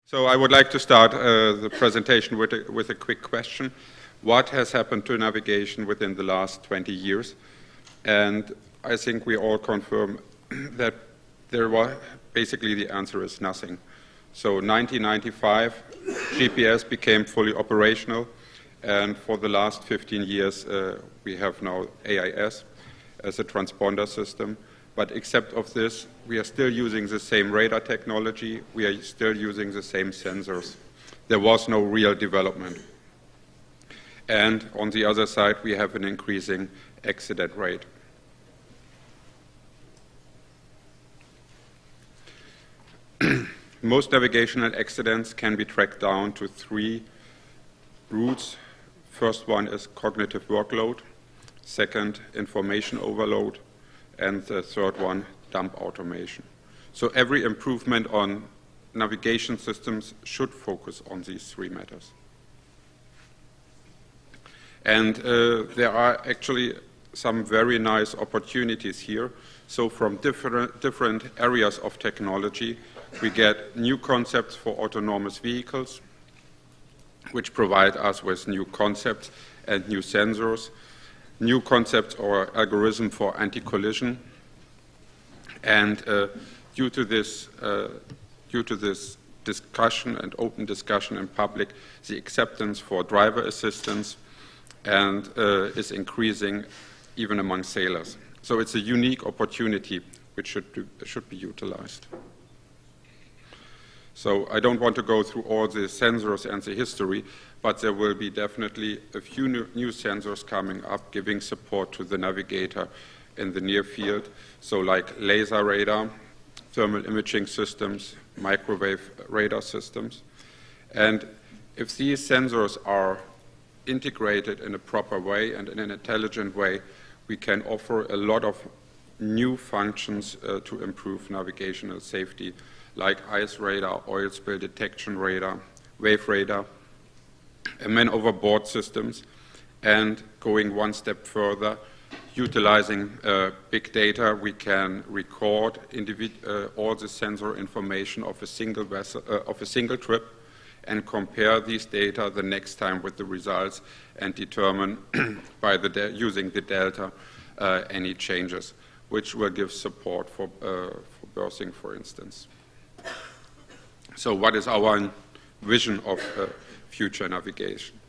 So I would like to start the presentation with a quick question. What has happened to navigation within the last 20 years? And I think we all confirm that basically the answer is nothing. So 1995, GPS became fully operational, and for the last 15 years we have now AIS as a transponder system. But except of this, we are still using the same radar technology, we are still using the same sensors. There was no real development. And on the other side, we have an increasing accident rate. Most navigational accidents can be tracked down to 3 routes. First one is cognitive workload, second, information overload, and the third one, dump automation. So every improvement on navigation systems should focus on these 3 matters. And there are actually some very nice opportunities here. So from different areas of technology, we get new concepts for autonomous vehicles, which provide us with new concepts and new sensors, new concepts or algorithm for anti-collision. And due to this discussion and open discussion in public, the acceptance for driver assistance and is increasing even among sailors. So it's a unique opportunity which should be utilized. So I don't want to go through all the sensors and the history, but there will be definitely a few new sensors coming up, giving support to the navigator in the near field. So like laser radar, thermal imaging systems, microwave radar systems. And if these sensors are integrated in a proper way and in an intelligent way, we can offer a lot of new functions to improve navigational safety, like ice radar, oil spill detection radar, wave radar, and man overboard systems, and going one step further, utilizing big data, we can record all the sensor information of a single vessel, of a single trip, and compare these data the next time with the results and determine by using the delta any changes, which will give support for berthing, for instance. So what is our vision of future navigation?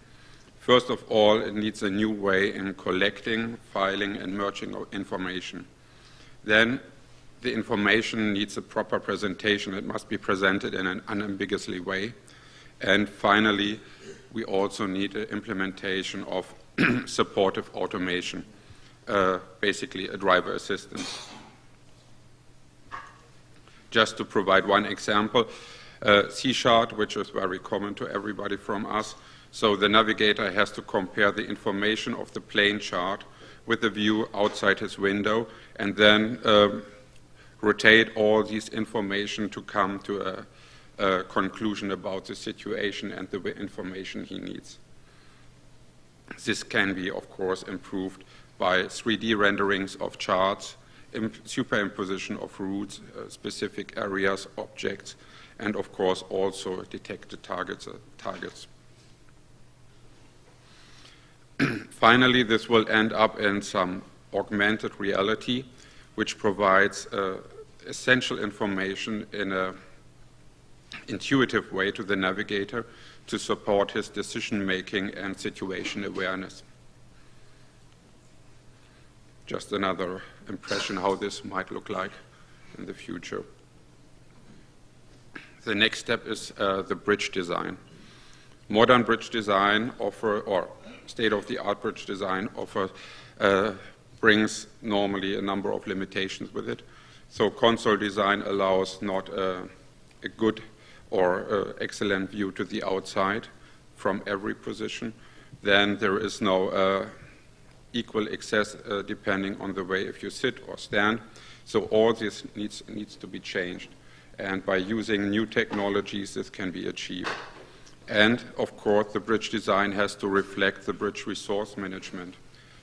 First of all, it needs a new way in collecting, filing, and merging information. Then the information needs a proper presentation. It must be presented in an unambiguously way. And finally, we also need an implementation of supportive automation, basically a driver assistance. Just to provide one example, sea chart, which is very common to everybody from us. So the navigator has to compare the information of the plane chart with the view outside his window, and then rotate all these information to come to a conclusion about the situation and the information he needs. This can be, of course, improved by 3D renderings of charts, superimposition of routes, specific areas, objects, and of course also detected targets. Finally, this will end up in some augmented reality, which provides essential information in an intuitive way to the navigator to support his decision-making and situation awareness. Just another impression how this might look like in the future. The next step is the bridge design. Modern bridge design or state-of-the-art bridge design brings normally a number of limitations with it. So console design allows not a good or excellent view to the outside from every position. Then there is no equal access depending on the way if you sit or stand. So all this needs to be changed. And by using new technologies, this can be achieved. And of course, the bridge design has to reflect the bridge resource management.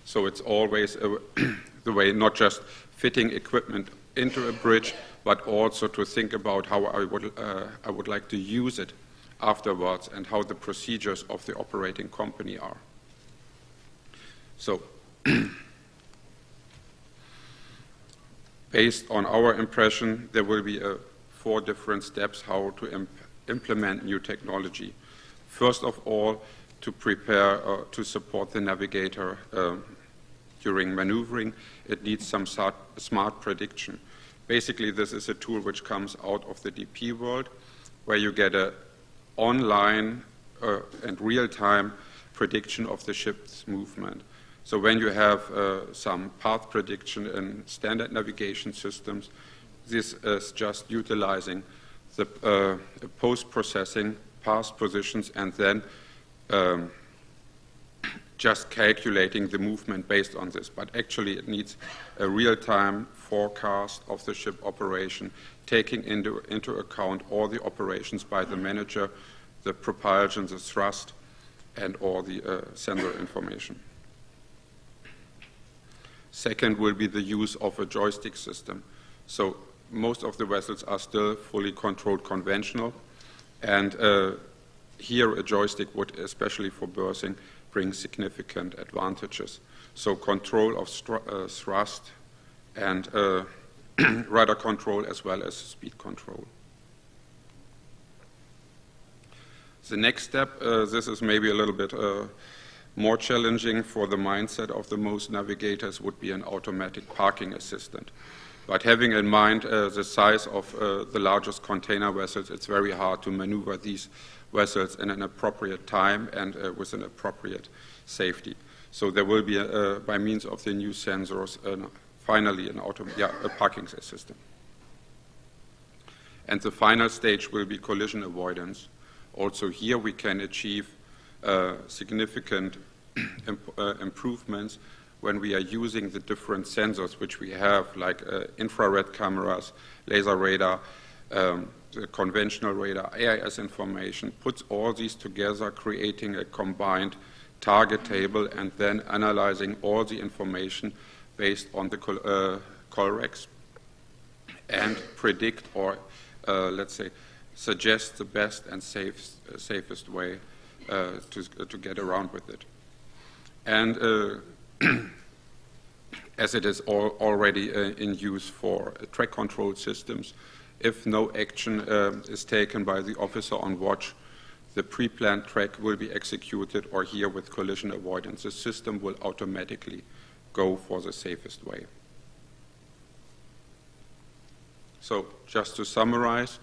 So it's always the way, not just fitting equipment into a bridge, but also to think about how I would like to use it afterwards and how the procedures of the operating company are. So, based on our impression, there will be 4 different steps how to implement new technology. First of all, to prepare to support the navigator during maneuvering, it needs some smart prediction. Basically, this is a tool which comes out of the DP world, where you get an online and real-time prediction of the ship's movement. So when you have some path prediction in standard navigation systems, this is just utilizing the post-processing past positions and then just calculating the movement based on this. But actually it needs a real-time forecast of the ship operation, taking into account all the operations by the manager, the propulsion, the thrust, and all the sensor information. Second will be the use of a joystick system. So most of the vessels are still fully controlled conventional, and here a joystick would, especially for berthing, bring significant advantages. So control of thrust and rudder control as well as speed control. The next step, this is maybe a little bit more challenging for the mindset of the most navigators, would be an automatic parking assistant. But having in mind the size of the largest container vessels, it's very hard to maneuver these vessels in an appropriate time and with an appropriate safety. So there will be, by means of the new sensors, finally a parking assistant. And the final stage will be collision avoidance. Also here we can achieve significant improvements when we are using the different sensors which we have, like infrared cameras, laser radar, the conventional radar, AIS information, puts all these together, creating a combined target table and then analyzing all the information based on the colrex and predict or, let's say, suggest the best and safest way to get around with it. And as it is already in use for track control systems, if no action is taken by the officer on watch, the pre-planned track will be executed, or here with collision avoidance, the system will automatically go for the safest way. So just to summarize,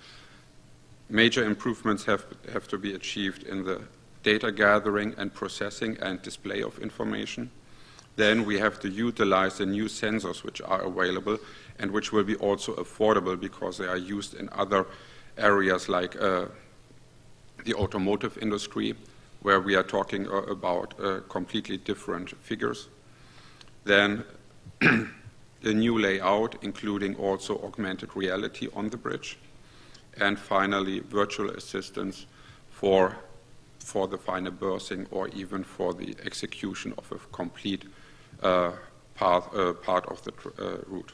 major improvements have to be achieved in the data gathering and processing and display of information. Then we have to utilize the new sensors which are available and which will be also affordable because they are used in other areas like the automotive industry, where we are talking about completely different figures. Then the new layout, including also augmented reality on the bridge. And finally, virtual assistance for the final berthing or even for the execution of a complete part of the route.